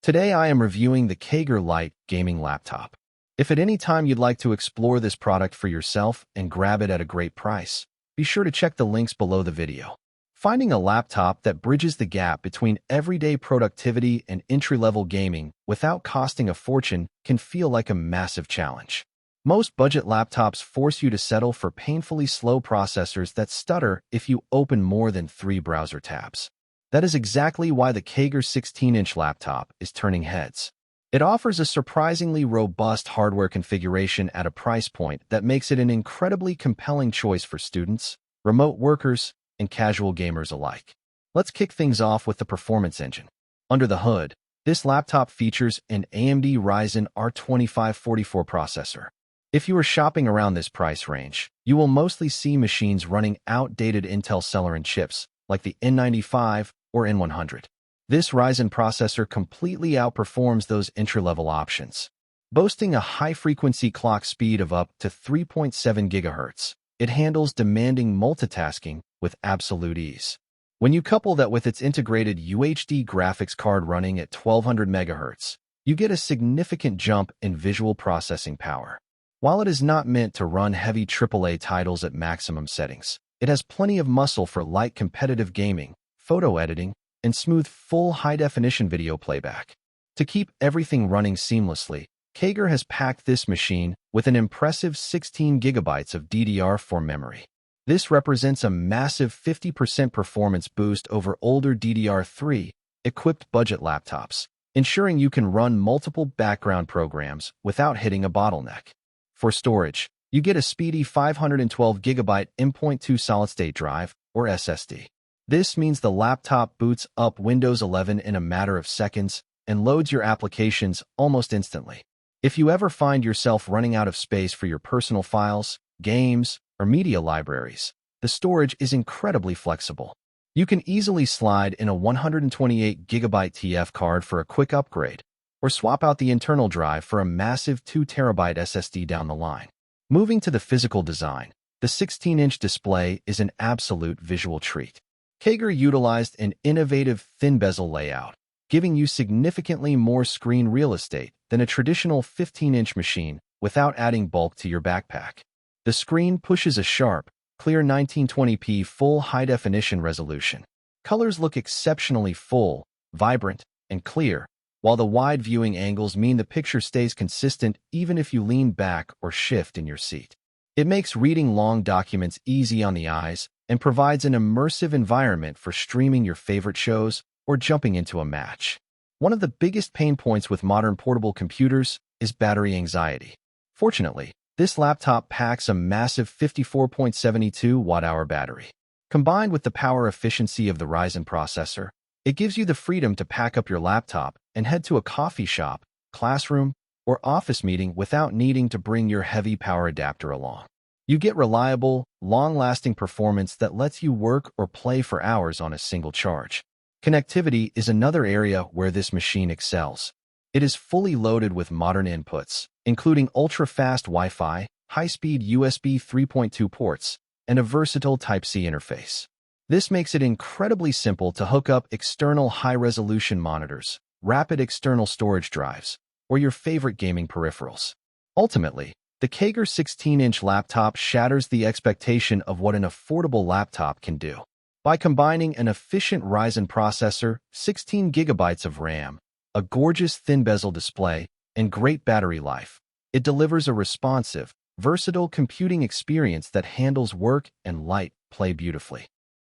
Today I am reviewing the KAIGERR Lite gaming laptop. If at any time you'd like to explore this product for yourself and grab it at a great price, be sure to check the links below the video. Finding a laptop that bridges the gap between everyday productivity and entry-level gaming without costing a fortune can feel like a massive challenge. Most budget laptops force you to settle for painfully slow processors that stutter if you open more than 3 browser tabs. That is exactly why the KAIGERR 16-inch laptop is turning heads. It offers a surprisingly robust hardware configuration at a price point that makes it an incredibly compelling choice for students, remote workers, and casual gamers alike. Let's kick things off with the performance engine. Under the hood, this laptop features an AMD Ryzen R2544 processor. If you are shopping around this price range, you will mostly see machines running outdated Intel Celeron chips like the N95 or N100. This Ryzen processor completely outperforms those entry-level options. Boasting a high-frequency clock speed of up to 3.7 GHz, it handles demanding multitasking with absolute ease. When you couple that with its integrated UHD graphics card running at 1200 MHz, you get a significant jump in visual processing power. While it is not meant to run heavy AAA titles at maximum settings, it has plenty of muscle for light competitive gaming, photo editing, and smooth full high-definition video playback. To keep everything running seamlessly, KAIGERR has packed this machine with an impressive 16 GB of DDR4 memory. This represents a massive 50% performance boost over older DDR3 equipped budget laptops, ensuring you can run multiple background programs without hitting a bottleneck. For storage, you get a speedy 512 GB M.2 solid-state drive, or SSD. This means the laptop boots up Windows 11 in a matter of seconds and loads your applications almost instantly. If you ever find yourself running out of space for your personal files, games, or media libraries, the storage is incredibly flexible. You can easily slide in a 128 GB TF card for a quick upgrade, or swap out the internal drive for a massive 2 TB SSD down the line. Moving to the physical design, the 16-inch display is an absolute visual treat. KAIGERR utilized an innovative thin-bezel layout, giving you significantly more screen real estate than a traditional 15-inch machine without adding bulk to your backpack. The screen pushes a sharp, clear 1920p full high-definition resolution. Colors look exceptionally full, vibrant, and clear, while the wide viewing angles mean the picture stays consistent even if you lean back or shift in your seat. It makes reading long documents easy on the eyes and provides an immersive environment for streaming your favorite shows or jumping into a match. One of the biggest pain points with modern portable computers is battery anxiety. Fortunately, this laptop packs a massive 54.72 watt-hour battery. Combined with the power efficiency of the Ryzen processor, it gives you the freedom to pack up your laptop and head to a coffee shop, classroom, or office meeting without needing to bring your heavy power adapter along. You get reliable, long-lasting performance that lets you work or play for hours on a single charge. Connectivity is another area where this machine excels. It is fully loaded with modern inputs, including ultra-fast Wi-Fi, high-speed USB 3.2 ports, and a versatile Type-C interface. This makes it incredibly simple to hook up external high-resolution monitors, rapid external storage drives, or your favorite gaming peripherals. Ultimately, the KAIGERR 16-inch laptop shatters the expectation of what an affordable laptop can do. By combining an efficient Ryzen processor, 16 GB of RAM, a gorgeous thin-bezel display, and great battery life, it delivers a responsive, versatile computing experience that handles work and light play beautifully.